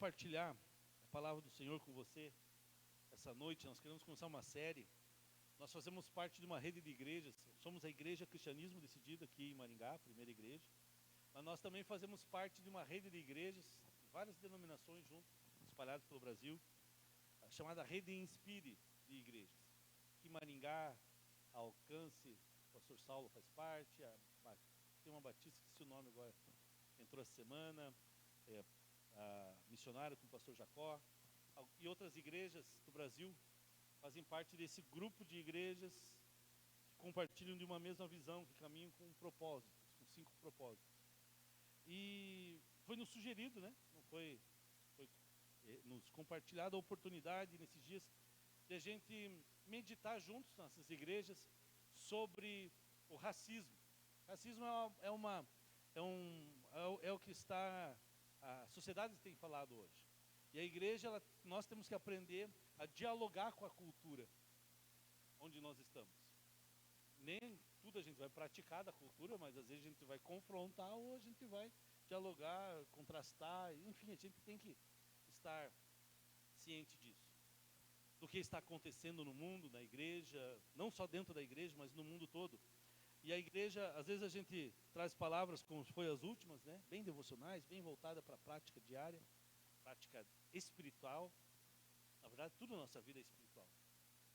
compartilhar a palavra do Senhor com você essa noite. Nós queremos começar uma série. Nós fazemos parte de uma rede de igrejas. Somos a Igreja Cristianismo Decidido aqui em Maringá, a primeira igreja. Mas nós também fazemos parte de uma rede de igrejas, várias denominações juntas, espalhadas pelo Brasil, a chamada Rede Inspire de igrejas. Aqui em Maringá, a Alcance, o pastor Saulo faz parte, tem uma batista, esqueci o nome agora, entrou essa semana, a missionária com o pastor Jacó, e outras igrejas do Brasil fazem parte desse grupo de igrejas que compartilham de uma mesma visão, que caminham com propósitos, com 5 propósitos. E foi nos sugerido, né? Não foi nos compartilhado a oportunidade nesses dias de a gente meditar juntos nessas igrejas sobre o racismo. Racismo é o que a sociedade tem falado hoje. E a igreja, nós temos que aprender a dialogar com a cultura onde nós estamos. Nem tudo a gente vai praticar da cultura, mas às vezes a gente vai confrontar ou a gente vai dialogar, contrastar, enfim, a gente tem que estar ciente disso. Do que está acontecendo no mundo, na igreja, não só dentro da igreja, mas no mundo todo. E a igreja, às vezes a gente traz palavras como foi as últimas, né? Bem devocionais, bem voltada para a prática diária, prática espiritual. Na verdade, tudo na nossa vida é espiritual.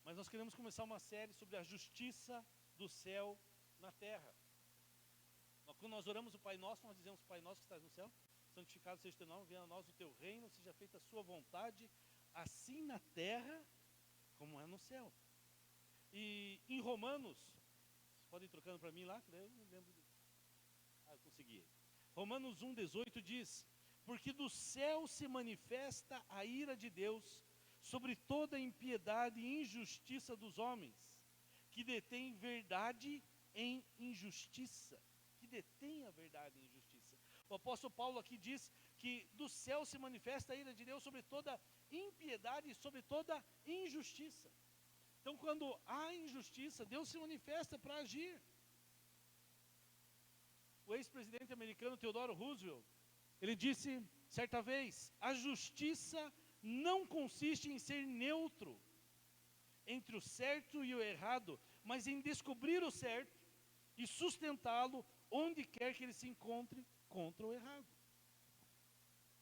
Mas nós queremos começar uma série sobre a justiça do céu na terra. Quando nós oramos o Pai Nosso, nós dizemos: Pai Nosso que estás no céu, santificado seja o teu nome, venha a nós o teu reino, seja feita a sua vontade, assim na terra como é no céu. E em Romanos, vocês podem ir trocando para mim lá, que daí eu não lembro. Eu consegui. Romanos 1,18 diz: porque do céu se manifesta a ira de Deus sobre toda a impiedade e injustiça dos homens, que detêm verdade em injustiça. Que detém a verdade em injustiça. O apóstolo Paulo aqui diz que do céu se manifesta a ira de Deus sobre toda impiedade e sobre toda injustiça. Então, quando há injustiça, Deus se manifesta para agir. O ex-presidente americano Theodore Roosevelt, ele disse certa vez: a justiça não consiste em ser neutro entre o certo e o errado, mas em descobrir o certo e sustentá-lo onde quer que ele se encontre contra o errado.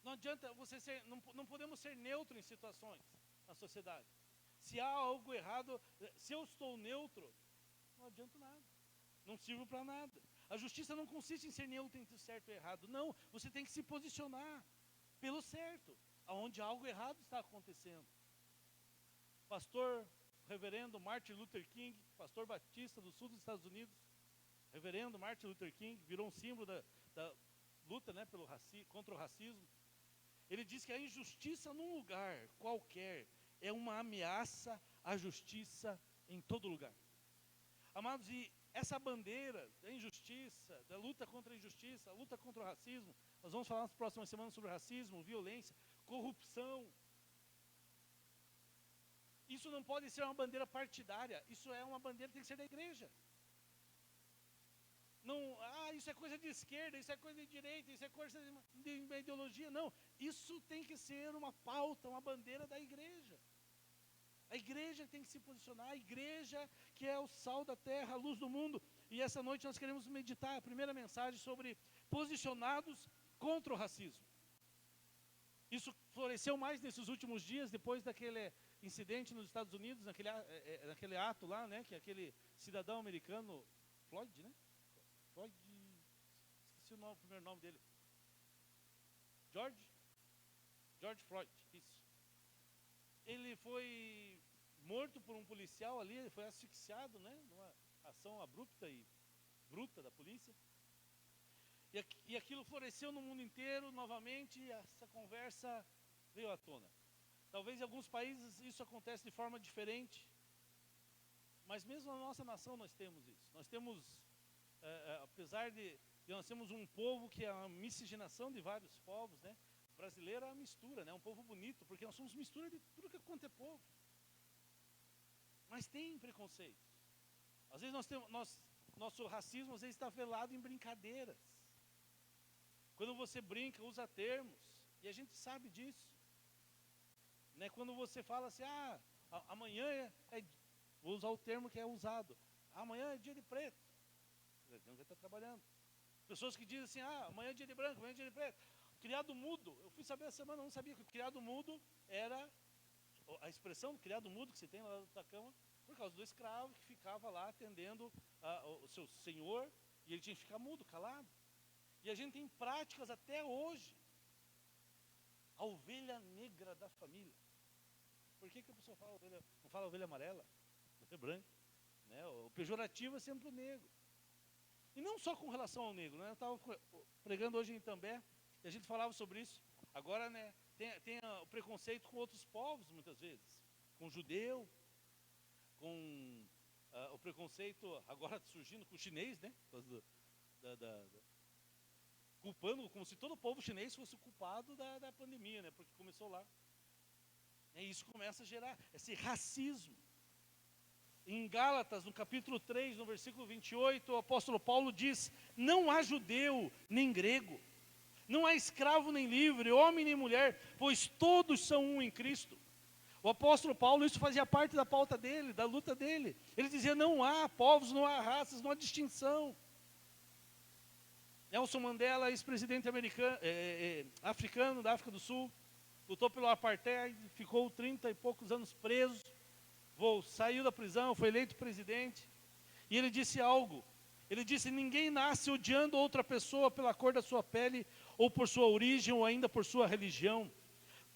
Não adianta você ser, não podemos ser neutro em situações na sociedade. Se há algo errado, se eu estou neutro, não adianta nada, não sirvo para nada. A justiça não consiste em ser neutro entre o certo e o errado. Não, você tem que se posicionar pelo certo, aonde algo errado está acontecendo. Pastor reverendo Martin Luther King, pastor batista do sul dos Estados Unidos, reverendo Martin Luther King, virou um símbolo da luta, né, contra o racismo. Ele diz que a injustiça num lugar qualquer é uma ameaça à justiça em todo lugar. Amados, e essa bandeira da injustiça, da luta contra a injustiça, a luta contra o racismo, nós vamos falar nas próximas semanas sobre racismo, violência, corrupção. Isso não pode ser uma bandeira partidária, isso é uma bandeira que tem que ser da igreja. Não, isso é coisa de esquerda, isso é coisa de direita, isso é coisa de uma ideologia. Não, isso tem que ser uma pauta, uma bandeira da igreja. A igreja tem que se posicionar, a igreja que é o sal da terra, a luz do mundo. E essa noite nós queremos meditar a primeira mensagem sobre posicionados contra o racismo. Isso floresceu mais nesses últimos dias, depois daquele incidente nos Estados Unidos, naquele ato lá, né, que aquele cidadão americano, Floyd, né? Floyd, esqueci o primeiro nome dele. George Floyd, isso. Ele foi morto por um policial ali, ele foi asfixiado, né, numa ação abrupta e bruta da polícia. E aquilo floresceu no mundo inteiro, novamente, e essa conversa veio à tona. Talvez em alguns países isso acontece de forma diferente, mas mesmo na nossa nação nós temos isso. Nós temos, apesar de nós temos um povo que é uma miscigenação de vários povos, né? O brasileiro é uma mistura, né? Um povo bonito, porque nós somos mistura de tudo que quanto é povo. Mas tem preconceito. Às vezes nosso racismo às vezes está velado em brincadeiras. Quando você brinca, usa termos, e a gente sabe disso. Né? Quando você fala assim, amanhã vou usar o termo que é usado, amanhã é dia de preto, ele não vai estar trabalhando. Pessoas que dizem assim, amanhã é dia de branco, amanhã é dia de preto. Criado mudo, eu fui saber essa semana, eu não sabia que o criado mudo era a expressão do criado mudo que você tem lá da cama, por causa do escravo que ficava lá atendendo o seu senhor, e ele tinha que ficar mudo, calado. E a gente tem práticas até hoje. A ovelha negra da família. Por que a pessoa fala ovelha, não fala ovelha amarela, ovelha branca? Né? O pejorativo é sempre o negro. E não só com relação ao negro, né? Eu estava pregando hoje em Itambé, e a gente falava sobre isso. Agora, né, tem o preconceito com outros povos, muitas vezes. Com judeu, com o preconceito agora surgindo com o chinês, né? Culpando, como se todo o povo chinês fosse o culpado da pandemia, né? Porque começou lá. E isso começa a gerar esse racismo. Em Gálatas, no capítulo 3, no versículo 28, o apóstolo Paulo diz: não há judeu nem grego, não há escravo nem livre, homem nem mulher, pois todos são um em Cristo. O apóstolo Paulo, isso fazia parte da pauta dele, da luta dele. Ele dizia: não há povos, não há raças, não há distinção. Nelson Mandela, ex-presidente africano da África do Sul, lutou pelo apartheid, ficou 30 e poucos anos preso, saiu da prisão, foi eleito presidente, e ele disse algo. Ele disse: ninguém nasce odiando outra pessoa pela cor da sua pele, ou por sua origem, ou ainda por sua religião.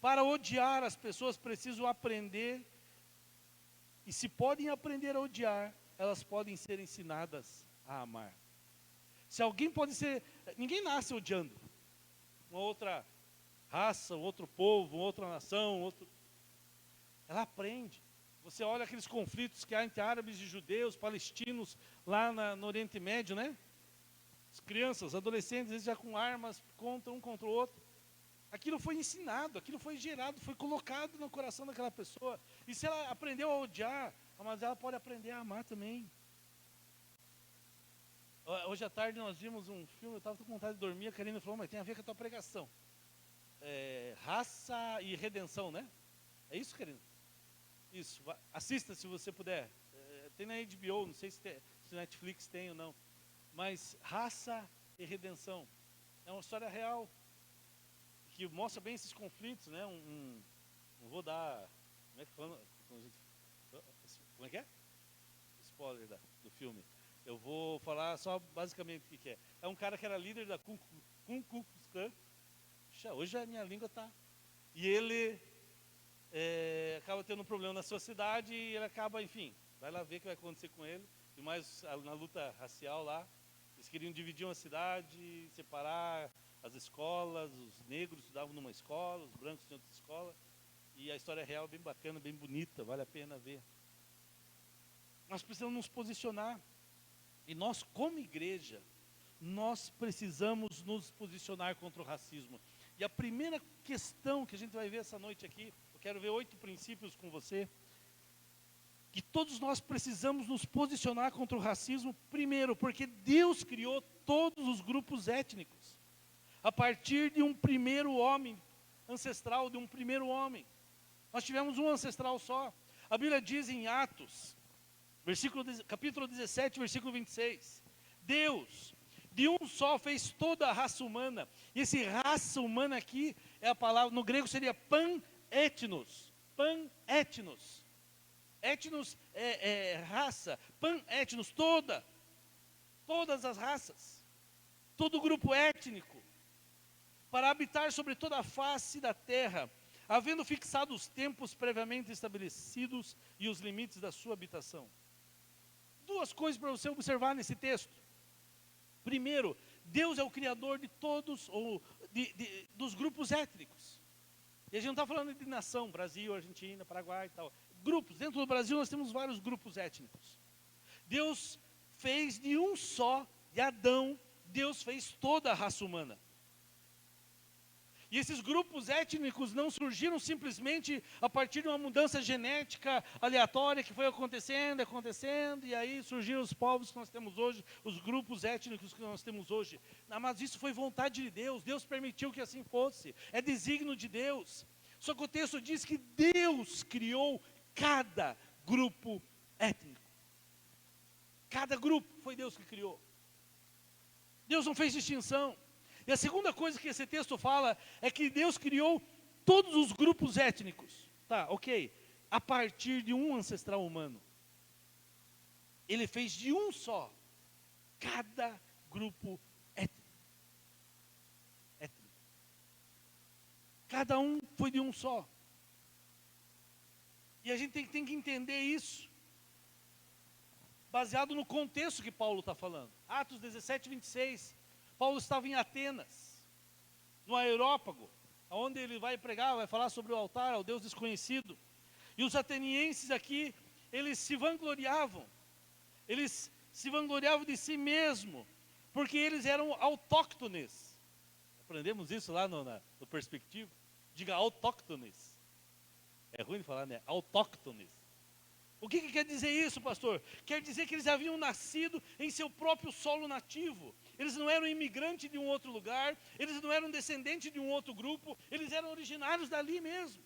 Para odiar as pessoas precisam aprender, e se podem aprender a odiar, elas podem ser ensinadas a amar. Se alguém pode ser, ninguém nasce odiando uma outra raça, um outro povo, uma outra nação, ela aprende. Você olha aqueles conflitos que há entre árabes e judeus, palestinos, lá no Oriente Médio, né? As crianças, adolescentes, eles já com armas um contra o outro. Aquilo foi ensinado, aquilo foi gerado, foi colocado no coração daquela pessoa. E se ela aprendeu a odiar, mas ela pode aprender a amar também. Hoje à tarde nós vimos um filme, eu estava com vontade de dormir, a Karina falou: mas tem a ver com a tua pregação. Raça e redenção, né? É isso, Karina? Isso, assista se você puder. Tem na HBO, não sei se Netflix tem ou não. Mas Raça e Redenção. É uma história real, que mostra bem esses conflitos, né? Não vou dar... Como é que fala? Como é que é? Spoiler do filme. Eu vou falar só basicamente o que é. É um cara que era líder da Ku Klux Klan. Hoje a minha língua está... E ele acaba tendo um problema na sua cidade e ele acaba, enfim, vai lá ver o que vai acontecer com ele. E mais na luta racial lá, eles queriam dividir uma cidade, separar as escolas, os negros estudavam numa escola, os brancos em outra escola. E a história real é bem bacana, bem bonita, vale a pena ver. Nós precisamos nos posicionar. E nós, como igreja, nós precisamos nos posicionar contra o racismo. E a primeira questão que a gente vai ver essa noite aqui, eu quero ver 8 princípios com você, que todos nós precisamos nos posicionar contra o racismo, primeiro, porque Deus criou todos os grupos étnicos, a partir de um primeiro homem, ancestral de um primeiro homem. Nós tivemos um ancestral só. A Bíblia diz em Atos, capítulo 17, versículo 26, Deus, de um só, fez toda a raça humana. E esse raça humana aqui, é a palavra, no grego seria pan-etnos. Pan-etnos. Etnos é raça, pan-etnos, todas as raças, todo grupo étnico, para habitar sobre toda a face da terra, havendo fixado os tempos previamente estabelecidos e os limites da sua habitação. 2 coisas para você observar nesse texto. Primeiro, Deus é o criador de todos, dos grupos étnicos. E a gente não está falando de nação, Brasil, Argentina, Paraguai e tal. Grupos, dentro do Brasil nós temos vários grupos étnicos. Deus fez de um só, de Adão, Deus fez toda a raça humana. E esses grupos étnicos não surgiram simplesmente a partir de uma mudança genética aleatória que foi acontecendo, e aí surgiram os povos que nós temos hoje, os grupos étnicos que nós temos hoje. Não, mas isso foi vontade de Deus, Deus permitiu que assim fosse, é desígnio de Deus. Só que o texto diz que Deus criou cada grupo étnico. Cada grupo foi Deus que criou. Deus não fez distinção. E a segunda coisa que esse texto fala é que Deus criou todos os grupos étnicos. Tá, ok. A partir de um ancestral humano. Ele fez de um só cada grupo étnico. Cada um foi de um só. E a gente tem que entender isso, baseado no contexto que Paulo está falando. Atos 17, 26. Paulo estava em Atenas, no Areópago, onde ele vai pregar, vai falar sobre o altar ao Deus desconhecido. E os atenienses aqui, eles se vangloriavam de si mesmo, porque eles eram autóctones. Aprendemos isso lá no Perspectiva. Diga autóctones. É ruim de falar, né? Autóctones. O que quer dizer isso, pastor? Quer dizer que eles haviam nascido em seu próprio solo nativo. Eles não eram imigrantes de um outro lugar, eles não eram descendentes de um outro grupo, eles eram originários dali mesmo.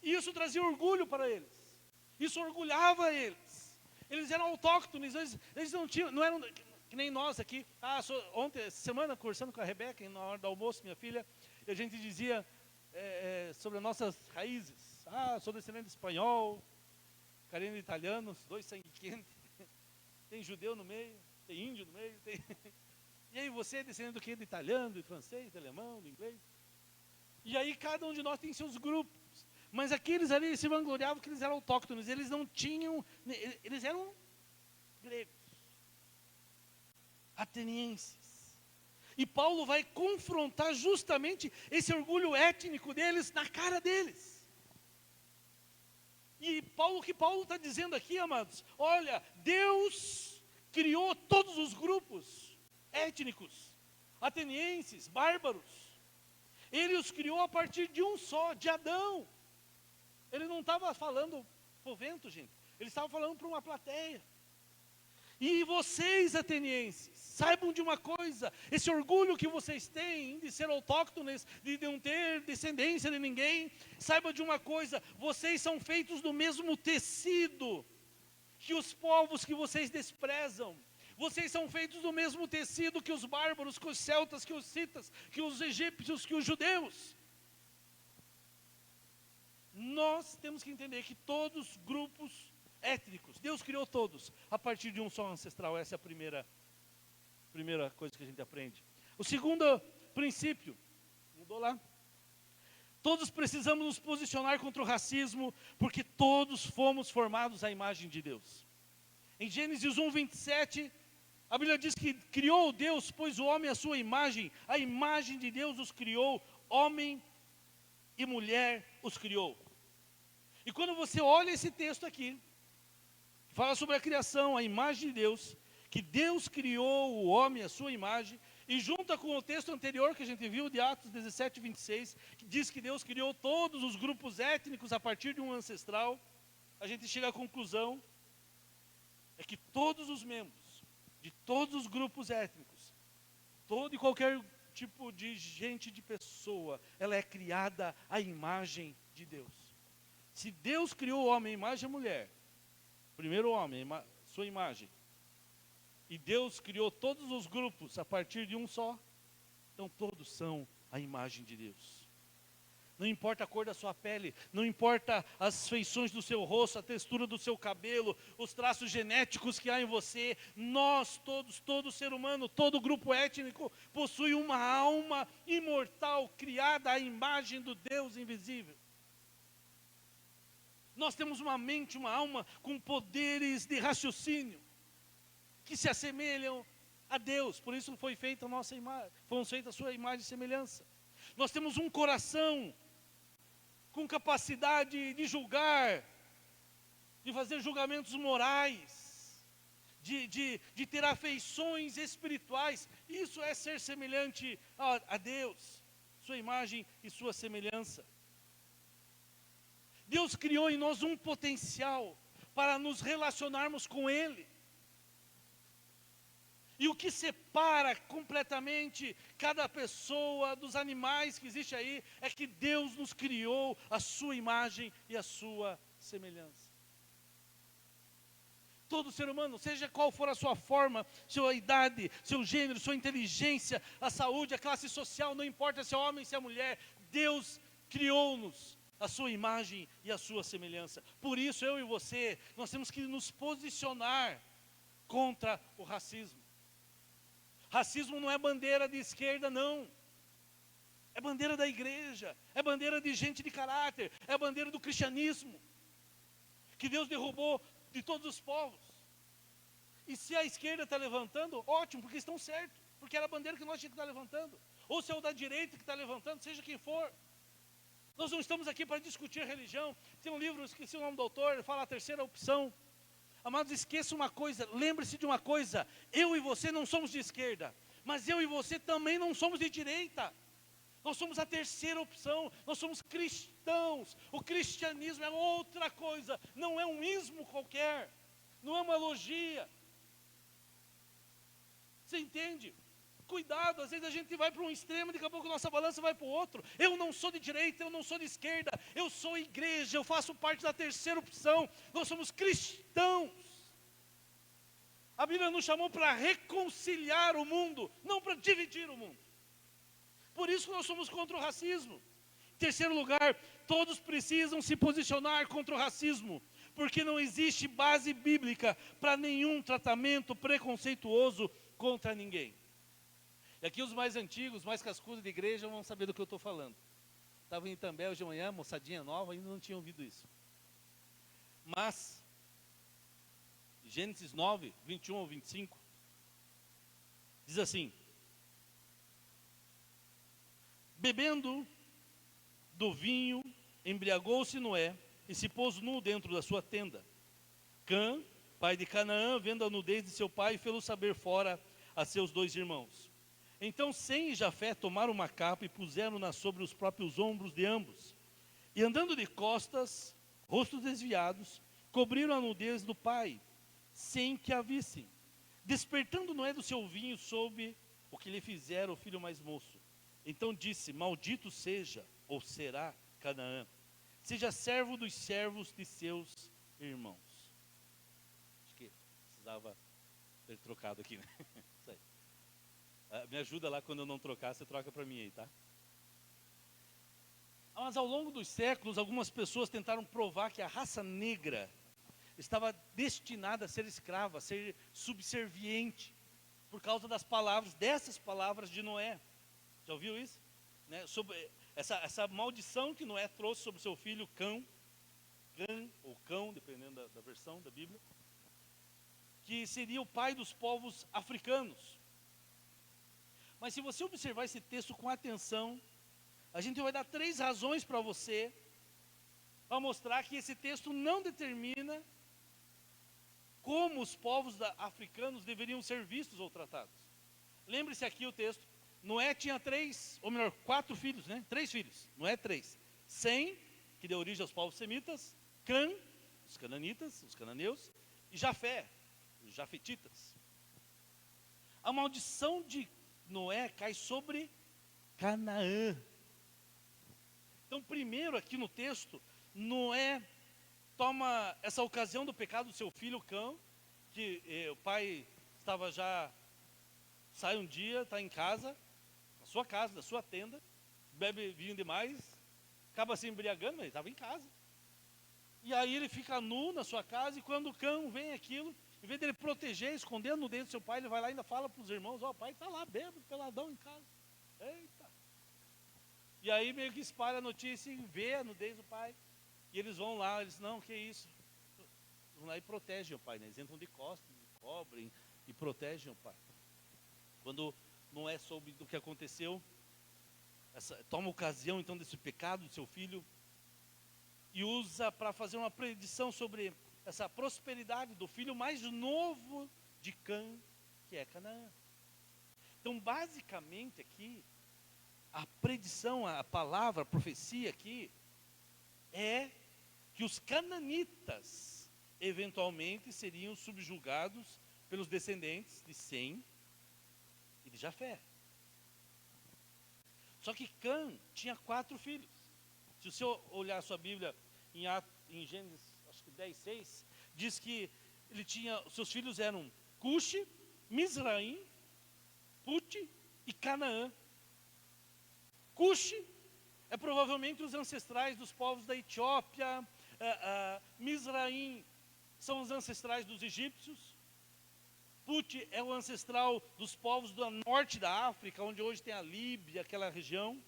E isso trazia orgulho para eles. Isso orgulhava eles. Eles eram autóctones, eles não eram que nem nós aqui. Ontem, semana, conversando com a Rebeca, na hora do almoço, minha filha, a gente dizia sobre as nossas raízes. Sou descendente de espanhol, carente de italianos, dois sangue quente. Tem judeu no meio, tem índio no meio. E aí você é descendente do quê? De italiano, de francês, de alemão, de inglês. E aí cada um de nós tem seus grupos. Mas aqueles ali se vangloriavam que eles eram autóctones. Eles não tinham, eles eram gregos, atenienses. E Paulo vai confrontar justamente esse orgulho étnico deles na cara deles. E o que Paulo está dizendo aqui, amados, olha, Deus criou todos os grupos étnicos, atenienses, bárbaros. Ele os criou a partir de um só, de Adão. Ele não estava falando para o vento, gente. Ele estava falando para uma plateia. E vocês, atenienses, saibam de uma coisa: esse orgulho que vocês têm de ser autóctones, de não ter descendência de ninguém, saiba de uma coisa: vocês são feitos do mesmo tecido que os povos que vocês desprezam. Vocês são feitos do mesmo tecido que os bárbaros, que os celtas, que os citas, que os egípcios, que os judeus. Nós temos que entender que todos os grupos étnicos, Deus criou todos a partir de um só ancestral. Essa é a primeira coisa que a gente aprende. O segundo princípio, mudou lá? Todos precisamos nos posicionar contra o racismo, porque todos fomos formados à imagem de Deus. Em Gênesis 1, 27, a Bíblia diz que criou Deus, pois o homem à sua imagem, a imagem de Deus os criou, homem e mulher os criou. E quando você olha esse texto aqui, fala sobre a criação, a imagem de Deus, que Deus criou o homem à sua imagem, e junta com o texto anterior que a gente viu, de Atos 17, 26, que diz que Deus criou todos os grupos étnicos a partir de um ancestral, a gente chega à conclusão, é que todos os membros, de todos os grupos étnicos, todo e qualquer tipo de gente, de pessoa, ela é criada à imagem de Deus. Se Deus criou o homem, imagem e mulher, primeiro o homem, sua imagem, e Deus criou todos os grupos a partir de um só, então todos são a imagem de Deus. Não importa a cor da sua pele, não importa as feições do seu rosto, a textura do seu cabelo, os traços genéticos que há em você, nós todos, todo ser humano, todo grupo étnico possui uma alma imortal criada à imagem do Deus invisível. Nós temos uma mente, uma alma com poderes de raciocínio que se assemelham a Deus. Por isso foi feita a nossa imagem, fomos feitas a sua imagem e semelhança. Nós temos um coração com capacidade de julgar, de fazer julgamentos morais, de ter afeições espirituais. Isso é ser semelhante a Deus, sua imagem e sua semelhança. Deus criou em nós um potencial para nos relacionarmos com Ele. E o que separa completamente cada pessoa dos animais que existe aí é que Deus nos criou a sua imagem e a sua semelhança. Todo ser humano, seja qual for a sua forma, sua idade, seu gênero, sua inteligência, a saúde, a classe social, não importa se é homem, se é mulher, Deus criou-nos a sua imagem e a sua semelhança. Por isso, eu e você, nós temos que nos posicionar contra o racismo. Racismo não é bandeira de esquerda, não. É bandeira da igreja, é bandeira de gente de caráter, é bandeira do cristianismo, que Deus derrubou de todos os povos. E se a esquerda está levantando, ótimo, porque estão certos, porque era a bandeira que nós tínhamos que estar levantando. Ou se é o da direita que está levantando, seja quem for. Nós não estamos aqui para discutir religião. Tem um livro, esqueci o nome do autor, ele fala a terceira opção. Amados, esqueça uma coisa, lembre-se de uma coisa, eu e você não somos de esquerda, mas eu e você também não somos de direita. Nós somos a terceira opção, nós somos cristãos. O cristianismo é outra coisa, não é um ismo qualquer, não é uma logia. Você entende? Cuidado, às vezes a gente vai para um extremo, daqui a pouco a nossa balança vai para o outro. Eu não sou de direita, eu não sou de esquerda, eu sou igreja, eu faço parte da terceira opção. Nós somos cristãos. A Bíblia nos chamou para reconciliar o mundo, não para dividir o mundo. Por isso que nós somos contra o racismo. Em terceiro lugar, todos precisam se posicionar contra o racismo, porque não existe base bíblica para nenhum tratamento preconceituoso contra ninguém. E aqui os mais antigos, mais cascudos de igreja vão saber do que eu estou falando. Estava em Itambé hoje de manhã, moçadinha nova, ainda não tinha ouvido isso. Mas, Gênesis 9, 21 ao 25, diz assim: bebendo do vinho, embriagou-se Noé e se pôs nu dentro da sua tenda. Cã, pai de Canaã, vendo a nudez de seu pai, fê-lo saber fora a seus 2 irmãos. Então Sem e Jafé tomaram uma capa e puseram-na sobre os próprios ombros de ambos. E andando de costas, rostos desviados, cobriram a nudez do pai, sem que a vissem. Despertando Noé do seu vinho, soube o que lhe fizera o filho mais moço. Então disse: maldito seja, ou será, Canaã, seja servo dos servos de seus irmãos. Acho que precisava ter trocado aqui, né? Isso aí. Me ajuda lá, quando eu não trocar, você troca para mim aí, tá? Mas ao longo dos séculos, algumas pessoas tentaram provar que a raça negra estava destinada a ser escrava, a ser subserviente, por causa das palavras, dessas palavras de Noé. Já ouviu isso? Né? Sobre essa maldição que Noé trouxe sobre seu filho Cã, ou Cão, dependendo da versão da Bíblia, que seria o pai dos povos africanos. Mas se você observar esse texto com atenção, a gente vai dar 3 razões para você, para mostrar que esse texto não determina como os povos africanos deveriam ser vistos ou tratados. Lembre-se aqui o texto: Noé tinha 4 filhos, né? 3 filhos, Noé 3. Sem, que deu origem aos povos semitas, Cã, os cananitas, os cananeus, e Jafé, os jafetitas. A maldição de Noé cai sobre Canaã. Então, primeiro aqui no texto, Noé toma essa ocasião do pecado do seu filho Cã, que o pai estava já, sai um dia, está em casa, na sua casa, na sua tenda, bebe vinho demais, acaba se embriagando, mas ele estava em casa. E aí ele fica nu na sua casa, e quando o Cã vem aquilo, em vez dele proteger, esconder a nudez do seu pai, ele vai lá e ainda fala para os irmãos: ó, o pai está lá bêbado, peladão em casa. Eita! E aí meio que espalha a notícia e vê a nudez do pai. E eles vão lá, eles: não, que isso? Vão lá e protegem o pai, né? Eles entram de costas, cobrem e protegem o pai. Quando Noé soube do que aconteceu, toma ocasião então desse pecado do seu filho e usa para fazer uma predição sobre essa prosperidade do filho mais novo de Cã, que é Canaã. Então, basicamente aqui, a predição, a palavra, a profecia aqui, é que os cananitas eventualmente seriam subjugados pelos descendentes de Sem de Jafé. Só que Cã tinha 4 filhos. Se o senhor olhar a sua Bíblia em Gênesis, acho que 10:6, diz que seus filhos eram Cuxi, Mizraim, Pute e Canaã. Cuxi é provavelmente os ancestrais dos povos da Etiópia. Mizraim são os ancestrais dos egípcios. Pute é o ancestral dos povos do norte da África, onde hoje tem a Líbia, aquela região.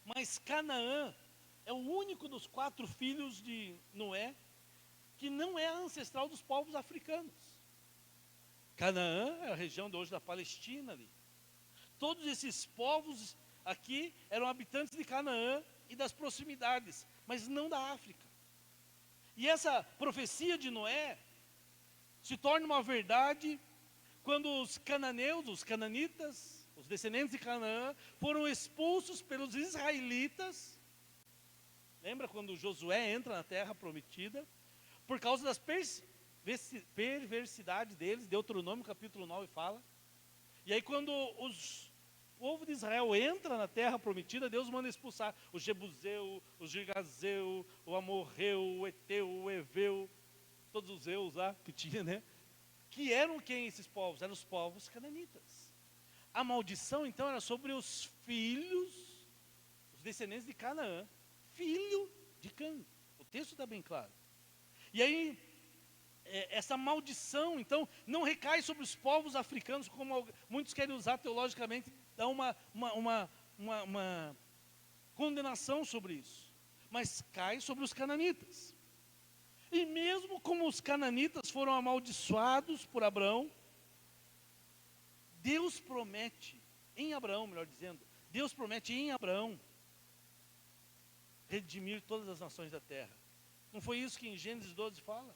Mas Canaã é o único dos 4 filhos de Noé que não é ancestral dos povos africanos. Canaã é a região de hoje da Palestina ali. Todos esses povos aqui eram habitantes de Canaã e das proximidades, mas não da África. E essa profecia de Noé se torna uma verdade quando os cananeus, os cananitas, os descendentes de Canaã, foram expulsos pelos israelitas. Lembra quando Josué entra na terra prometida? Por causa das perversidades deles, Deuteronômio capítulo 9 fala. E aí quando o povo de Israel entra na terra prometida, Deus manda expulsar o Jebuseu, o Girgazeu, o Amorreu, o Eteu, o Eveu, todos os Eus lá que tinha, né? Que eram quem esses povos? Eram os povos cananitas. A maldição então era sobre os filhos, os descendentes de Canaã, filho de Cã. O texto está bem claro. E aí, essa maldição então não recai sobre os povos africanos, como muitos querem usar teologicamente, dá uma condenação sobre isso, mas cai sobre os cananitas. E mesmo como os cananitas foram amaldiçoados por Abraão, Deus promete em Abraão, melhor dizendo, Deus promete em Abraão redimir todas as nações da terra. Não foi isso que em Gênesis 12 fala?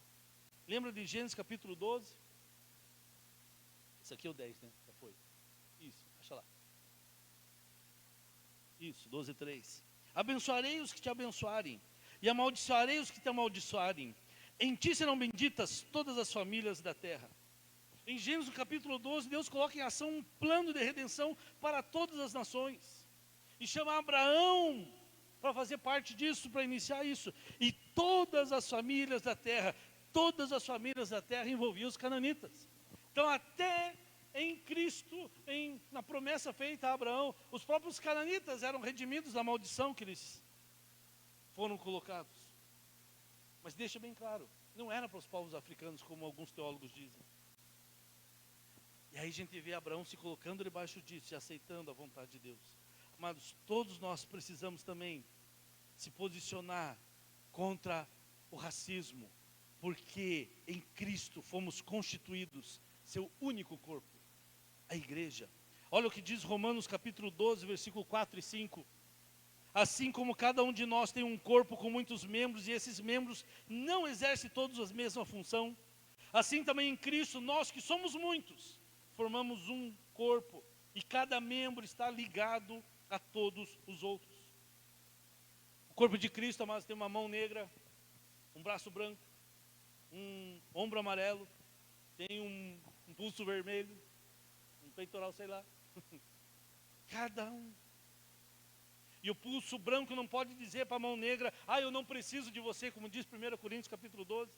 Lembra de Gênesis capítulo 12? Isso aqui é o 10, né? Já foi. Isso, acha lá. Isso, 12:3. Abençoarei os que te abençoarem, e amaldiçoarei os que te amaldiçoarem. Em ti serão benditas todas as famílias da terra. Em Gênesis capítulo 12, Deus coloca em ação um plano de redenção para todas as nações. E chama Abraão para fazer parte disso, para iniciar isso. E todas as famílias da terra envolviam os cananitas. Então até em Cristo, na promessa feita a Abraão, os próprios cananitas eram redimidos da maldição que eles foram colocados. Mas deixa bem claro, não era para os povos africanos, como alguns teólogos dizem. E aí a gente vê Abraão se colocando debaixo disso e aceitando a vontade de Deus. Amados, todos nós precisamos também se posicionar contra o racismo, porque em Cristo fomos constituídos seu único corpo, a igreja. Olha o que diz Romanos capítulo 12, versículo 4 e 5. Assim como cada um de nós tem um corpo com muitos membros, e esses membros não exercem todos a mesma função, assim também em Cristo, nós que somos muitos, formamos um corpo, e cada membro está ligado a todos os outros. O corpo de Cristo, amados, tem uma mão negra, um braço branco, um ombro amarelo, tem um pulso vermelho, um peitoral, sei lá. Cada um. E o pulso branco não pode dizer para a mão negra, eu não preciso de você, como diz 1 Coríntios capítulo 12.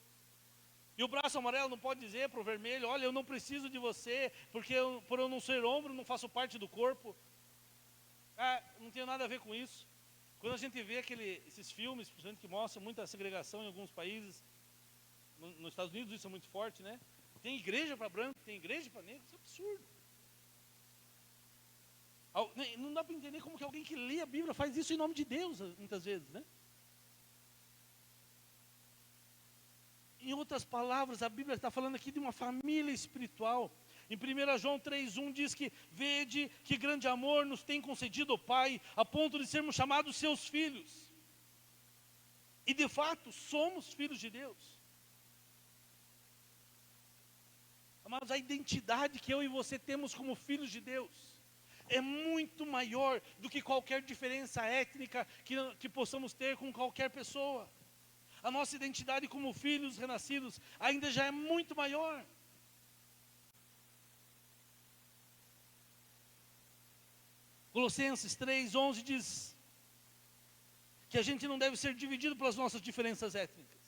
E o braço amarelo não pode dizer para o vermelho, olha, eu não preciso de você, porque por eu não ser ombro, não faço parte do corpo. Não tem nada a ver com isso. Quando a gente vê esses filmes, principalmente que mostram muita segregação em alguns países, nos Estados Unidos isso é muito forte, né? Tem igreja para branco, tem igreja para negro, isso é absurdo. Não dá para entender como que alguém que lê a Bíblia faz isso em nome de Deus, muitas vezes, né? Em outras palavras, a Bíblia está falando aqui de uma família espiritual. Em 1 João 3,1 diz que, vede que grande amor nos tem concedido o Pai, a ponto de sermos chamados seus filhos. E de fato, somos filhos de Deus. Amados, a identidade que eu e você temos como filhos de Deus é muito maior do que qualquer diferença étnica que possamos ter com qualquer pessoa. A nossa identidade como filhos renascidos ainda já é muito maior. Colossenses 3:11 diz que a gente não deve ser dividido pelas nossas diferenças étnicas.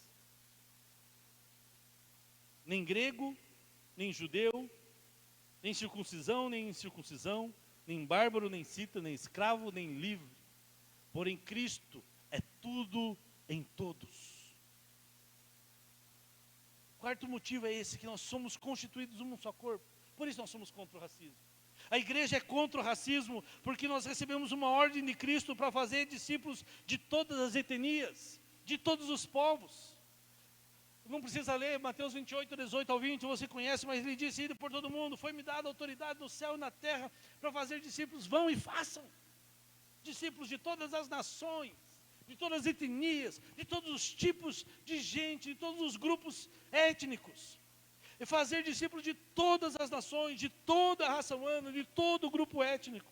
Nem grego, nem judeu, nem circuncisão, nem incircuncisão, nem bárbaro, nem cita, nem escravo, nem livre. Porém, Cristo é tudo em todos. O quarto motivo é esse, que nós somos constituídos um só corpo. Por isso nós somos contra o racismo. A igreja é contra o racismo porque nós recebemos uma ordem de Cristo para fazer discípulos de todas as etnias, de todos os povos. Não precisa ler Mateus 28:18-20, você conhece, mas ele disse: ide por todo mundo, foi-me dada autoridade no céu e na terra para fazer discípulos, vão e façam. Discípulos de todas as nações, de todas as etnias, de todos os tipos de gente, de todos os grupos étnicos. E fazer discípulos de todas as nações, de toda a raça humana, de todo o grupo étnico.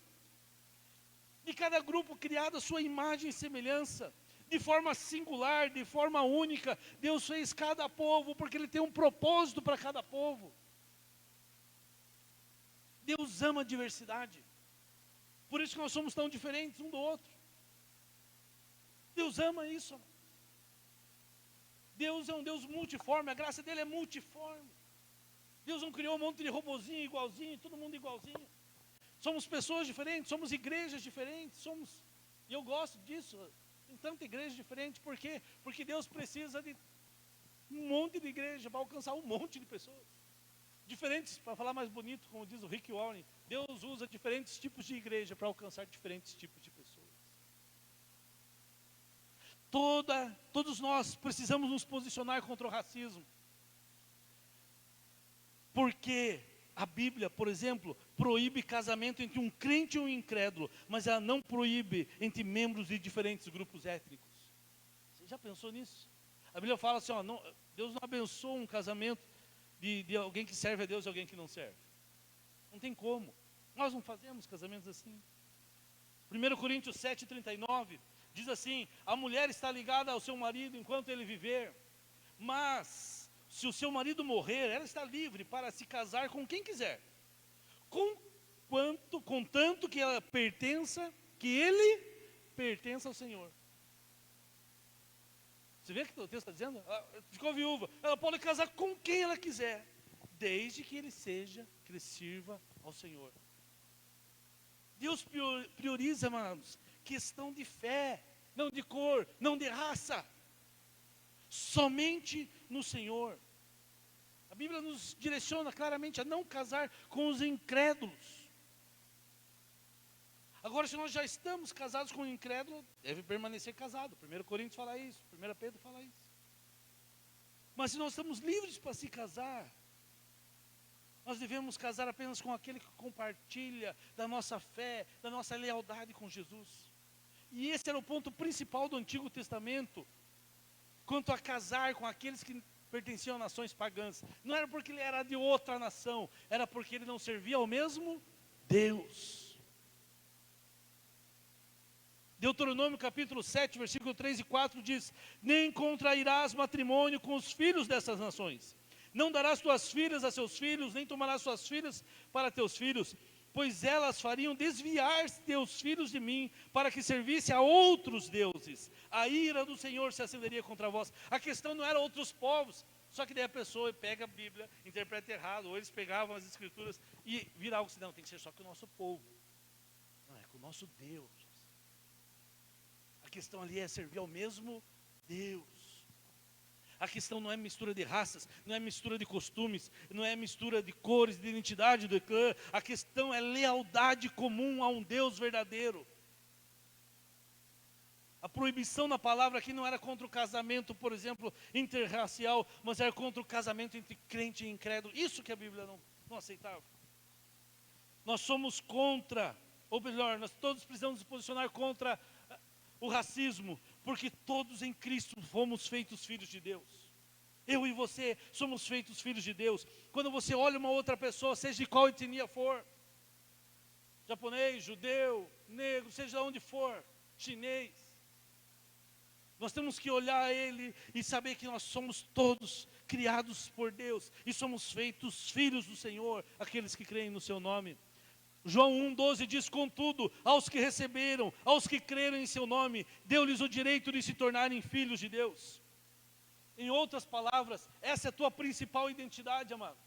De cada grupo criado a sua imagem e semelhança. De forma singular, de forma única. Deus fez cada povo porque Ele tem um propósito para cada povo. Deus ama a diversidade. Por isso que nós somos tão diferentes um do outro. Deus ama isso. Deus é um Deus multiforme, a graça dele é multiforme. Deus não criou um monte de robozinho igualzinho, todo mundo igualzinho. Somos pessoas diferentes, somos igrejas diferentes, e eu gosto disso. Tem tanta igreja diferente, por quê? Porque Deus precisa de um monte de igreja para alcançar um monte de pessoas. Diferentes, para falar mais bonito, como diz o Rick Warren, Deus usa diferentes tipos de igreja para alcançar diferentes tipos de pessoas. Todos nós precisamos nos posicionar contra o racismo. Porque a Bíblia, por exemplo, proíbe casamento entre um crente e um incrédulo, mas ela não proíbe entre membros de diferentes grupos étnicos. Você já pensou nisso? A Bíblia fala assim, Deus não abençoa um casamento de alguém que serve a Deus e alguém que não serve. Não tem como. Nós não fazemos casamentos assim. 1 Coríntios 7:39 diz assim: a mulher está ligada ao seu marido enquanto ele viver, mas se o seu marido morrer, ela está livre para se casar com quem quiser, contanto que ele pertença ao Senhor. Você vê o que o texto está dizendo? Ela ficou viúva, ela pode casar com quem ela quiser, desde que ele sirva ao Senhor. Deus prioriza, amados, questão de fé, não de cor, não de raça, somente no Senhor. A Bíblia nos direciona claramente a não casar com os incrédulos. Agora, se nós já estamos casados com um incrédulo, deve permanecer casado. 1 Coríntios fala isso, 1 Pedro fala isso. Mas se nós estamos livres para se casar, nós devemos casar apenas com aquele que compartilha da nossa fé, da nossa lealdade com Jesus. E esse era o ponto principal do Antigo Testamento, quanto a casar com aqueles que pertenciam a nações pagãs. Não era porque ele era de outra nação, era porque ele não servia ao mesmo Deus. Deuteronômio capítulo 7, versículo 3 e 4 diz: nem contrairás matrimônio com os filhos dessas nações, não darás tuas filhas a seus filhos, nem tomarás suas filhas para teus filhos, pois elas fariam desviar teus filhos de mim, para que servisse a outros deuses. A ira do Senhor se acenderia contra vós. A questão não era outros povos, só que daí a pessoa pega a Bíblia, interpreta errado, ou eles pegavam as escrituras e vira algo assim, não, tem que ser só com o nosso povo. Não, é com o nosso Deus. A questão ali é servir ao mesmo Deus. A questão não é mistura de raças, não é mistura de costumes, não é mistura de cores, de identidade do clã. A questão é lealdade comum a um Deus verdadeiro. A proibição na palavra aqui não era contra o casamento, por exemplo, interracial, mas era contra o casamento entre crente e incrédulo. Isso que a Bíblia não aceitava. Nós somos contra, ou melhor, nós todos precisamos nos posicionar contra o racismo, porque todos em Cristo fomos feitos filhos de Deus. Eu e você somos feitos filhos de Deus. Quando você olha uma outra pessoa, seja de qual etnia for, japonês, judeu, negro, seja onde for, chinês, nós temos que olhar ele e saber que nós somos todos criados por Deus e somos feitos filhos do Senhor, aqueles que creem no seu nome. João 1,12 diz: contudo, aos que receberam, aos que creram em seu nome, deu-lhes o direito de se tornarem filhos de Deus. Em outras palavras, essa é a tua principal identidade, amado.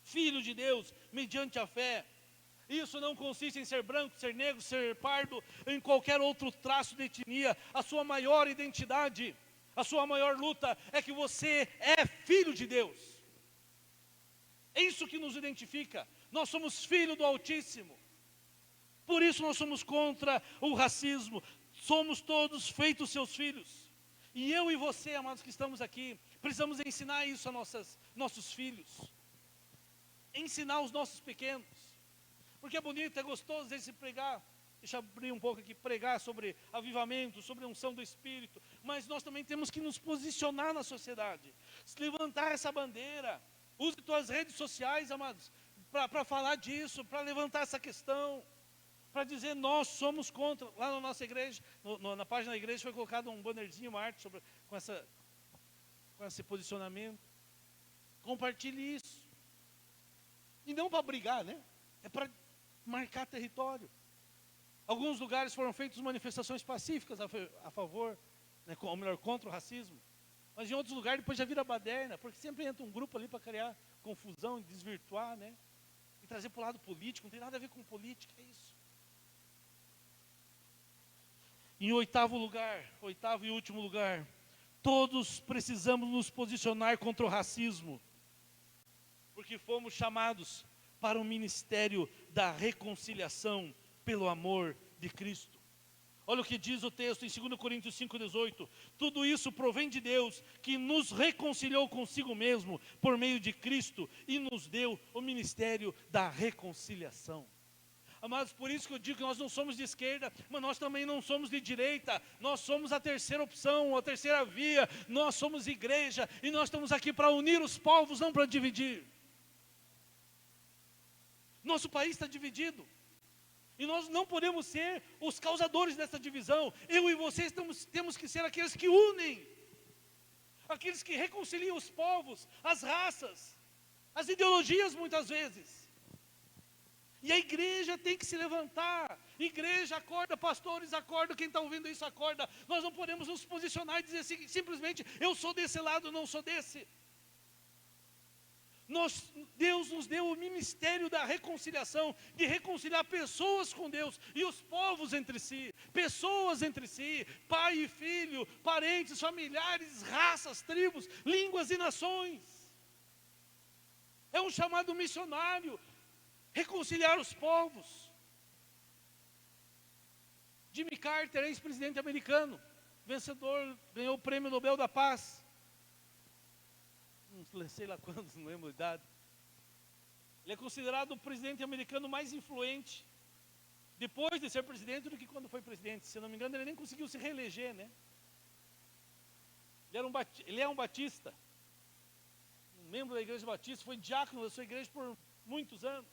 Filho de Deus, mediante a fé. Isso não consiste em ser branco, ser negro, ser pardo, em qualquer outro traço de etnia. A sua maior identidade, a sua maior luta é que você é filho de Deus. É isso que nos identifica. Nós somos filhos do Altíssimo. Por isso nós somos contra o racismo. Somos todos feitos seus filhos. E eu e você, amados que estamos aqui, precisamos ensinar isso a nossos filhos. Ensinar os nossos pequenos. Porque é bonito, é gostoso de se pregar. Deixa eu abrir um pouco aqui, pregar sobre avivamento, sobre a unção do Espírito. Mas nós também temos que nos posicionar na sociedade. Levantar essa bandeira. Use tuas redes sociais, amados, para falar disso, para levantar essa questão. Para dizer, nós somos contra. Lá na nossa igreja, na página da igreja foi colocado um bannerzinho, uma arte com esse posicionamento. Compartilhe isso. E não para brigar, né? É para marcar território. Alguns lugares foram feitas manifestações pacíficas a favor, né, ou melhor, contra o racismo. Mas em outros lugares depois já vira baderna, porque sempre entra um grupo ali para criar confusão e desvirtuar, né? E trazer para o lado político, não tem nada a ver com política, é isso. Em oitavo e último lugar, todos precisamos nos posicionar contra o racismo, porque fomos chamados para o ministério da reconciliação pelo amor de Cristo. Olha o que diz o texto em 2 Coríntios 5,18. Tudo isso provém de Deus, que nos reconciliou consigo mesmo por meio de Cristo e nos deu o ministério da reconciliação. Amados, por isso que eu digo que nós não somos de esquerda, mas nós também não somos de direita. Nós somos a terceira opção, a terceira via. Nós somos igreja e nós estamos aqui para unir os povos, não para dividir. Nosso país está dividido. E nós não podemos ser os causadores dessa divisão. Eu e vocês temos que ser aqueles que unem. Aqueles que reconciliam os povos, as raças, as ideologias muitas vezes. E a igreja tem que se levantar. Igreja, acorda, pastores, acorda, quem está ouvindo isso, acorda. Nós não podemos nos posicionar e dizer assim, simplesmente, eu sou desse lado, não sou desse. Deus nos deu o ministério da reconciliação, de reconciliar pessoas com Deus e os povos entre si, pessoas entre si, pai e filho, parentes, familiares, raças, tribos, línguas e nações. É um chamado missionário, reconciliar os povos. Jimmy Carter, ex-presidente americano, vencedor, ganhou o Prêmio Nobel da Paz. Não sei lá quando, não lembro a idade. Ele é considerado o presidente americano mais influente, depois de ser presidente, do que quando foi presidente. Se eu não me engano, ele nem conseguiu se reeleger, né? Ele é um batista, um membro da igreja batista, foi diácono da sua igreja por muitos anos.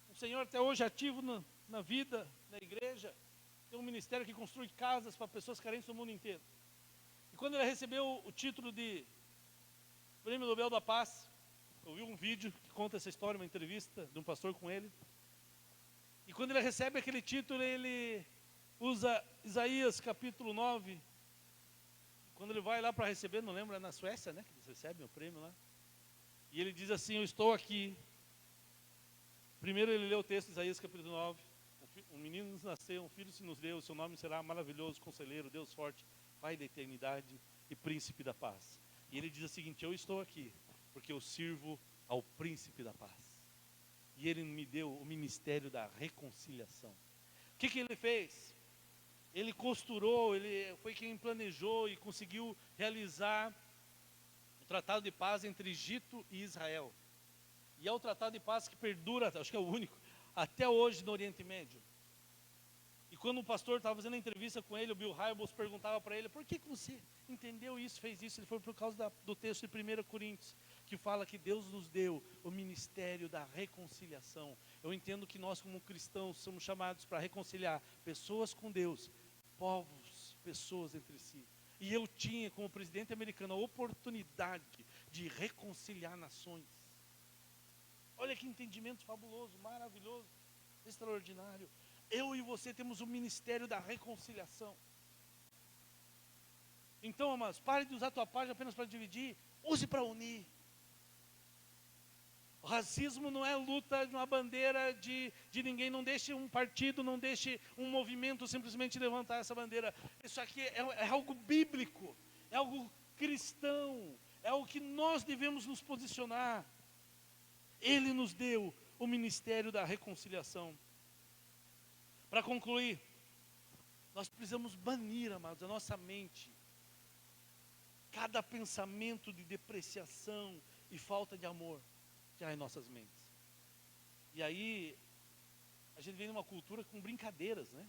Um senhor até hoje ativo na vida da igreja, tem um ministério que construi casas para pessoas carentes do mundo inteiro. E quando ele recebeu o título de Prêmio Nobel da Paz, eu vi um vídeo que conta essa história, uma entrevista de um pastor com ele. E quando ele recebe aquele título, ele usa Isaías capítulo 9. Quando ele vai lá para receber, não lembro, é na Suécia, né, que eles recebem o prêmio lá. E ele diz assim, eu estou aqui. Primeiro ele lê o texto de Isaías capítulo 9. Um menino nos nasceu, um filho se nos deu, seu nome será maravilhoso, conselheiro, Deus forte, Pai da eternidade e príncipe da paz. E ele diz o seguinte, eu estou aqui, porque eu sirvo ao príncipe da paz. E ele me deu o ministério da reconciliação. O que ele fez? Ele costurou, ele foi quem planejou e conseguiu realizar o tratado de paz entre Egito e Israel. E é o tratado de paz que perdura, acho que é o único, até hoje no Oriente Médio. E quando o pastor estava fazendo a entrevista com ele, o Bill Hybels perguntava para ele, por que você entendeu isso, fez isso? Ele falou, por causa do texto de 1 Coríntios, que fala que Deus nos deu o ministério da reconciliação. Eu entendo que nós como cristãos somos chamados para reconciliar pessoas com Deus, povos, pessoas entre si. E eu tinha como presidente americano a oportunidade de reconciliar nações. Olha que entendimento fabuloso, maravilhoso, extraordinário. Eu e você temos o ministério da reconciliação. Então, amados, pare de usar a tua página apenas para dividir, use para unir. O racismo não é luta de uma bandeira de ninguém, não deixe um partido, não deixe um movimento simplesmente levantar essa bandeira. Isso aqui é algo bíblico, é algo cristão, é algo que nós devemos nos posicionar. Ele nos deu o ministério da reconciliação. Para concluir, nós precisamos banir, amados, a nossa mente cada pensamento de depreciação e falta de amor que há em nossas mentes. E aí, a gente vem numa cultura com brincadeiras, né?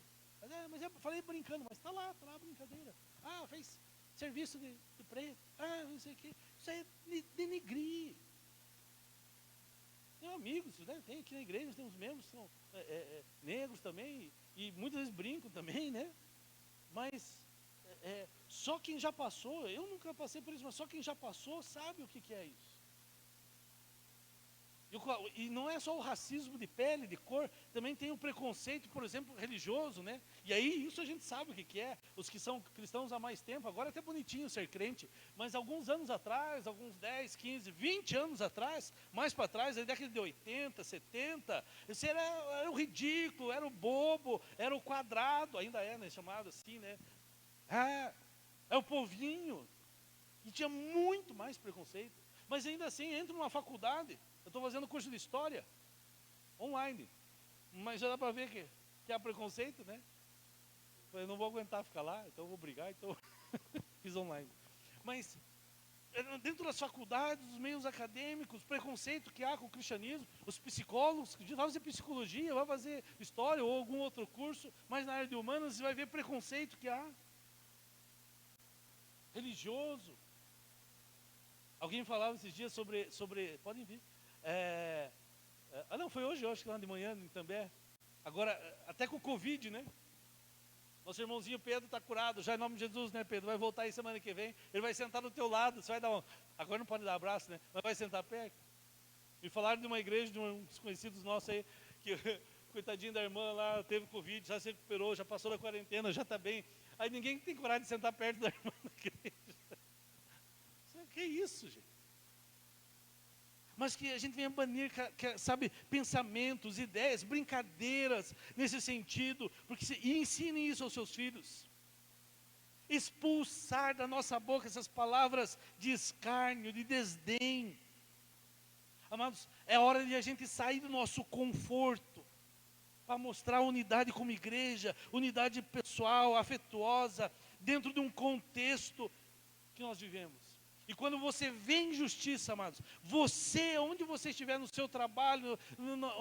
Mas eu falei brincando, mas está lá a brincadeira. Ah, fez serviço de preto. Ah, não sei o quê. Isso aí é denegrir. Tem amigos, né? Tem aqui na igreja, tem uns membros que são negros também, e muitas vezes brincam também, né? Mas só quem já passou, eu nunca passei por isso, mas só quem já passou sabe o que é isso. E não é só o racismo de pele, de cor, também tem o preconceito, por exemplo, religioso, né? E aí isso a gente sabe o que é. Os que são cristãos há mais tempo, agora é até bonitinho ser crente, mas alguns anos atrás, alguns 10, 15, 20 anos atrás, mais para trás, na década de 80, 70, isso era o ridículo, era o bobo, era o quadrado, ainda é, né, chamado assim, né? É o povinho. E tinha muito mais preconceito. Mas ainda assim, entra numa faculdade. Eu estou fazendo curso de história online. Mas já dá para ver que há preconceito, né? Eu não vou aguentar ficar lá, então eu vou brigar, então fiz online. Mas dentro das faculdades, dos meios acadêmicos, preconceito que há com o cristianismo, os psicólogos, que vai fazer psicologia, vai fazer história ou algum outro curso, mas na área de humanas você vai ver preconceito que há. Religioso. Alguém falava esses dias sobre podem vir. Não, foi hoje, eu acho que lá de manhã, em També. Agora, até com o Covid, né? Nosso irmãozinho Pedro está curado, já em nome de Jesus, né, Pedro? Vai voltar aí semana que vem, ele vai sentar do teu lado, você vai dar agora não pode dar abraço, né? Mas vai sentar perto. Me falaram de uma igreja, de uns conhecidos nossos aí, que coitadinho da irmã lá, teve Covid, já se recuperou, já passou da quarentena, já está bem. Aí ninguém tem coragem de sentar perto da irmã na igreja. Que isso, gente? Mas que a gente venha banir, sabe, pensamentos, ideias, brincadeiras nesse sentido, e ensine isso aos seus filhos. Expulsar da nossa boca essas palavras de escárnio, de desdém. Amados, é hora de a gente sair do nosso conforto, para mostrar unidade como igreja, unidade pessoal, afetuosa, dentro de um contexto que nós vivemos. E quando você vê injustiça, amados, você, onde você estiver no seu trabalho,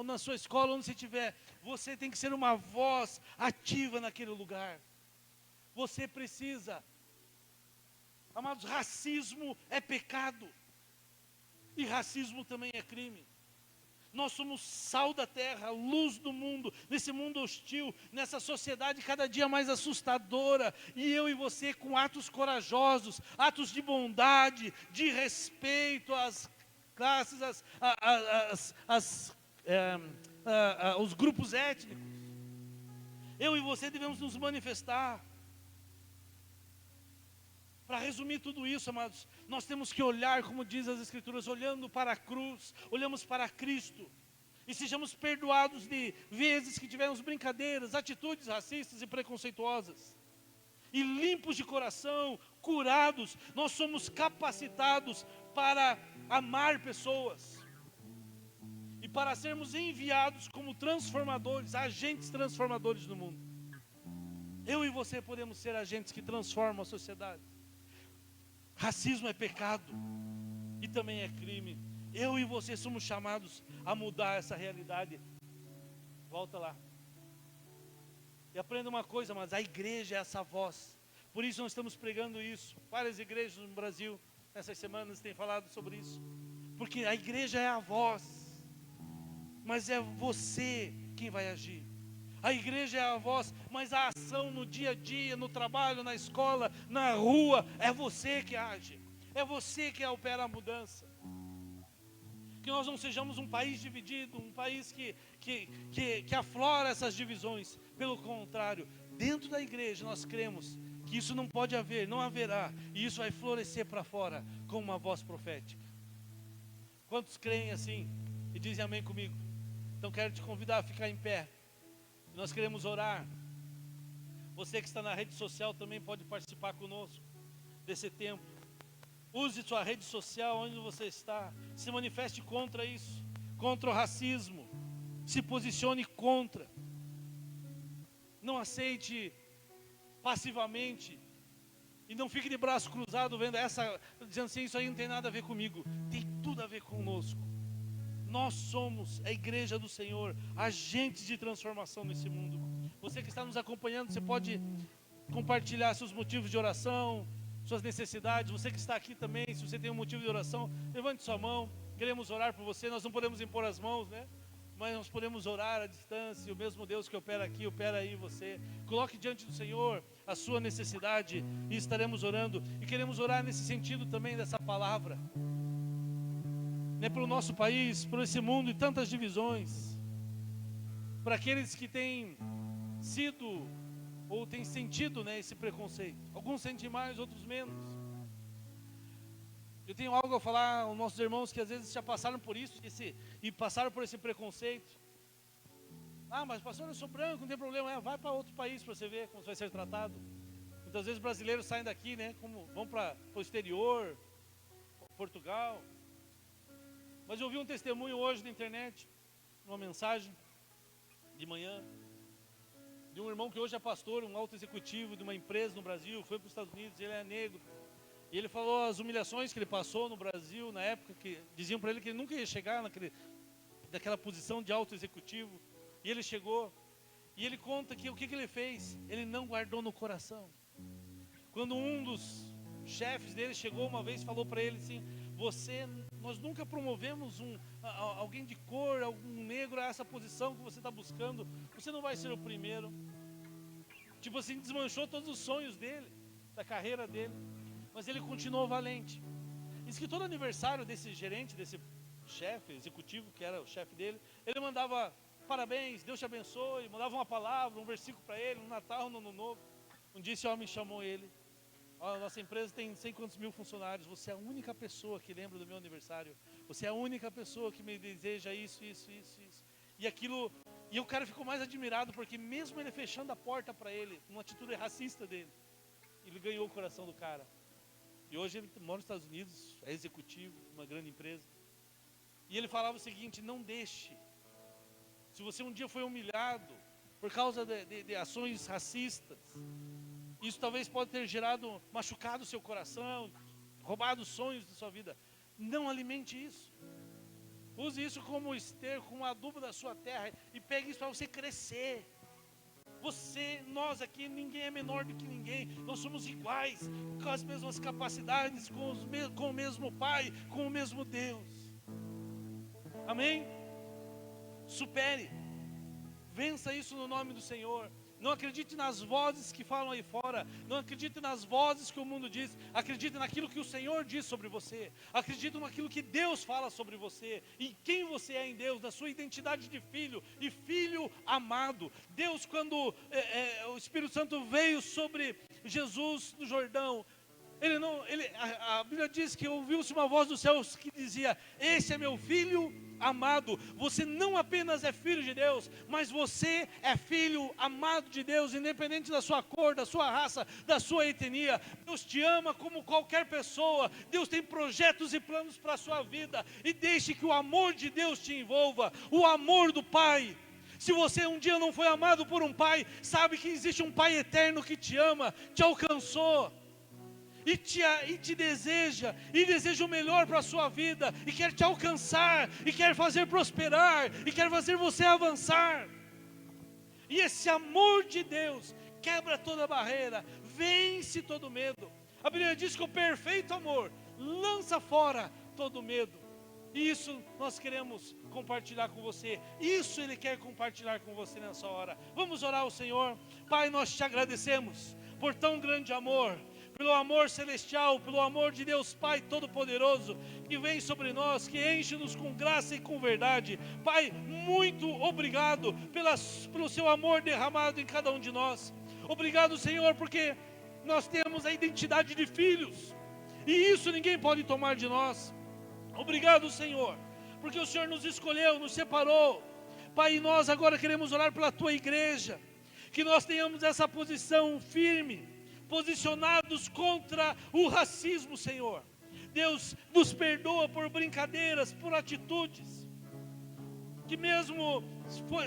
na sua escola, onde você estiver, você tem que ser uma voz ativa naquele lugar. Você precisa. Amados, racismo é pecado. E racismo também é crime. Nós somos sal da terra, luz do mundo, nesse mundo hostil, nessa sociedade cada dia mais assustadora. E eu e você com atos corajosos, atos de bondade, de respeito às classes, aos grupos étnicos. Eu e você devemos nos manifestar. Para resumir tudo isso, amados, nós temos que olhar, como diz as Escrituras, olhando para a cruz, olhamos para Cristo, e sejamos perdoados de vezes que tivemos brincadeiras, atitudes racistas e preconceituosas, e limpos de coração, curados, nós somos capacitados para amar pessoas, e para sermos enviados como transformadores, agentes transformadores no mundo. Eu e você podemos ser agentes que transformam a sociedade. Racismo é pecado e também é crime. Eu e você somos chamados a mudar essa realidade. Volta lá. E aprenda uma coisa, mas a igreja é essa voz. Por isso nós estamos pregando isso. Várias igrejas no Brasil, nessas semanas, têm falado sobre isso. Porque a igreja é a voz. Mas é você quem vai agir. A igreja é a voz, mas a ação no dia a dia, no trabalho, na escola, na rua, é você que age. É você que opera a mudança. Que nós não sejamos um país dividido, um país que aflora essas divisões. Pelo contrário, dentro da igreja nós cremos que isso não pode haver, não haverá, e isso vai florescer para fora com uma voz profética. Quantos creem assim e dizem amém comigo? Então quero te convidar a ficar em pé. Nós queremos orar. Você que está na rede social também pode participar conosco desse tempo. Use sua rede social onde você está. Se manifeste contra isso, contra o racismo. Se posicione contra. Não aceite passivamente. E não fique de braço cruzado vendo dizendo assim, isso aí não tem nada a ver comigo. Tem tudo a ver conosco. Nós somos a igreja do Senhor, agentes de transformação nesse mundo. Você que está nos acompanhando, você pode compartilhar seus motivos de oração, suas necessidades. Você que está aqui também, se você tem um motivo de oração, levante sua mão. Queremos orar por você. Nós não podemos impor as mãos, né? Mas nós podemos orar à distância. O mesmo Deus que opera aqui, opera aí em você. Coloque diante do Senhor a sua necessidade e estaremos orando. E queremos orar nesse sentido também dessa palavra, né? Pelo nosso país, por esse mundo e tantas divisões. Para aqueles que têm sido ou têm sentido, né, esse preconceito. Alguns sentem mais, outros menos. Eu tenho algo a falar aos nossos irmãos que às vezes já passaram por isso e passaram por esse preconceito. Ah, mas pastor, eu sou branco, não tem problema. Vai para outro país para você ver como você vai ser tratado. Muitas vezes brasileiros saem daqui, né, vão para o exterior, Portugal. Mas eu vi um testemunho hoje na internet, uma mensagem de manhã, de um irmão que hoje é pastor, um alto executivo de uma empresa no Brasil, foi para os Estados Unidos, ele é negro. E ele falou as humilhações que ele passou no Brasil, na época que diziam para ele que ele nunca ia chegar naquela posição de alto executivo. E ele chegou, e ele conta que o que ele fez? Ele não guardou no coração. Quando um dos chefes dele chegou uma vez e falou para ele assim, nós nunca promovemos alguém de cor, algum negro a essa posição que você está buscando, você não vai ser o primeiro. Tipo assim, desmanchou todos os sonhos dele, da carreira dele, mas ele continuou valente. Diz que todo aniversário desse gerente, desse chefe executivo, que era o chefe dele, ele mandava parabéns, Deus te abençoe, mandava uma palavra, um versículo para ele, no Natal, no Ano Novo. Um dia esse homem chamou ele, a nossa empresa tem não sei quantos mil funcionários, você é a única pessoa que lembra do meu aniversário, você é a única pessoa que me deseja isso. E o cara ficou mais admirado, porque mesmo ele fechando a porta para ele, uma atitude racista dele, ele ganhou o coração do cara. E hoje ele mora nos Estados Unidos, é executivo de uma grande empresa. E ele falava o seguinte, não deixe, se você um dia foi humilhado por causa de ações racistas, isso talvez pode ter machucado o seu coração, roubado os sonhos da sua vida. Não alimente isso. Use isso como esterco, como adubo da sua terra e pegue isso para você crescer. Nós aqui, ninguém é menor do que ninguém. Nós somos iguais, com as mesmas capacidades, com o mesmo Pai, com o mesmo Deus. Amém? Supere. Vença isso no nome do Senhor. Não acredite nas vozes que falam aí fora. Não acredite nas vozes que o mundo diz. Acredite naquilo que o Senhor diz sobre você. Acredite naquilo que Deus fala sobre você. Em quem você é em Deus, na sua identidade de filho e filho amado. Deus, quando o Espírito Santo veio sobre Jesus no Jordão, a Bíblia diz que ouviu-se uma voz dos céus que dizia: esse é meu filho amado. Você não apenas é filho de Deus, mas você é filho amado de Deus, independente da sua cor, da sua raça, da sua etnia. Deus te ama como qualquer pessoa. Deus tem projetos e planos para a sua vida, e deixe que o amor de Deus te envolva, o amor do Pai. Se você um dia não foi amado por um pai, sabe que existe um Pai eterno que te ama, te alcançou e te deseja o melhor para a sua vida, e quer te alcançar, e quer fazer prosperar, e quer fazer você avançar. E esse amor de Deus quebra toda barreira, vence todo medo. A Bíblia diz que o perfeito amor lança fora todo medo. E isso nós queremos compartilhar com você. Isso Ele quer compartilhar com você nessa hora. Vamos orar ao Senhor. Pai, nós te agradecemos por tão grande amor, pelo amor celestial, pelo amor de Deus Pai Todo-Poderoso, que vem sobre nós, que enche-nos com graça e com verdade. Pai, muito obrigado pelo seu amor derramado em cada um de nós. Obrigado, Senhor, porque nós temos a identidade de filhos, e isso ninguém pode tomar de nós. Obrigado, Senhor, porque o Senhor nos escolheu, nos separou. Pai, nós agora queremos orar pela Tua igreja, que nós tenhamos essa posição firme, posicionados contra o racismo, Senhor. Deus, nos perdoa por brincadeiras, por atitudes, que mesmo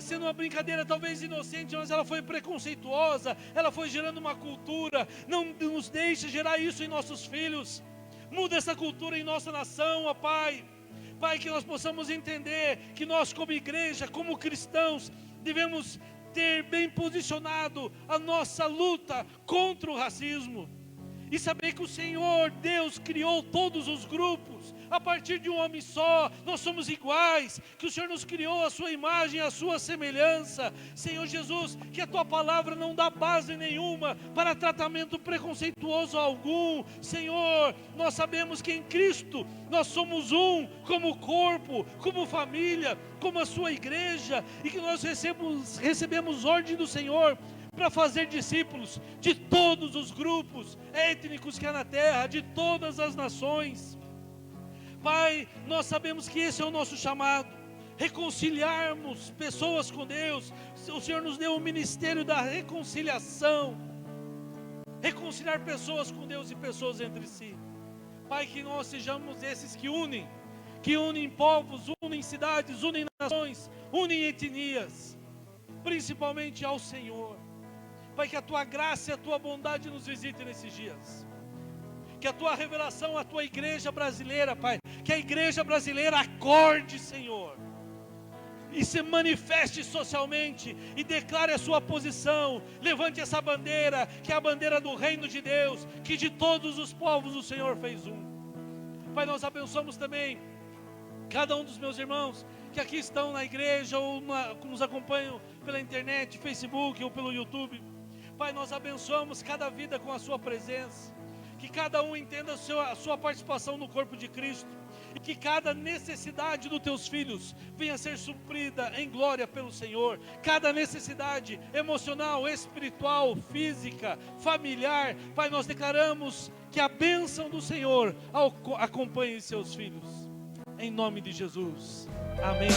sendo uma brincadeira talvez inocente, mas ela foi preconceituosa, ela foi gerando uma cultura. Não nos deixe gerar isso em nossos filhos. Muda essa cultura em nossa nação, ó Pai. Pai, que nós possamos entender que nós como igreja, como cristãos, devemos ter bem posicionado a nossa luta contra o racismo. E saber que o Senhor, Deus, criou todos os grupos a partir de um homem só. Nós somos iguais, que o Senhor nos criou a sua imagem, a sua semelhança. Senhor Jesus, que a Tua palavra não dá base nenhuma para tratamento preconceituoso algum. Senhor, nós sabemos que em Cristo nós somos um, como corpo, como família, como a sua igreja, e que nós recebemos ordem do Senhor para fazer discípulos de todos os grupos étnicos que há na terra, de todas as nações. Pai, nós sabemos que esse é o nosso chamado, reconciliarmos pessoas com Deus. O Senhor nos deu o ministério da reconciliação, reconciliar pessoas com Deus e pessoas entre si. Pai, que nós sejamos esses que unem povos, unem cidades, unem nações, unem etnias, principalmente ao Senhor. Pai, que a Tua graça e a Tua bondade nos visite nesses dias. Que a Tua revelação, a Tua igreja brasileira, Pai, que a igreja brasileira acorde, Senhor, e se manifeste socialmente, e declare a sua posição. Levante essa bandeira, que é a bandeira do reino de Deus, que de todos os povos o Senhor fez um. Pai, nós abençoamos também cada um dos meus irmãos que aqui estão na igreja, ou nos acompanham pela internet, Facebook ou pelo YouTube. Pai, nós abençoamos cada vida com a sua presença, que cada um entenda a sua participação no corpo de Cristo, e que cada necessidade dos teus filhos venha a ser suprida em glória pelo Senhor. Cada necessidade emocional, espiritual, física, familiar, Pai, nós declaramos que a bênção do Senhor acompanhe seus filhos, em nome de Jesus, amém.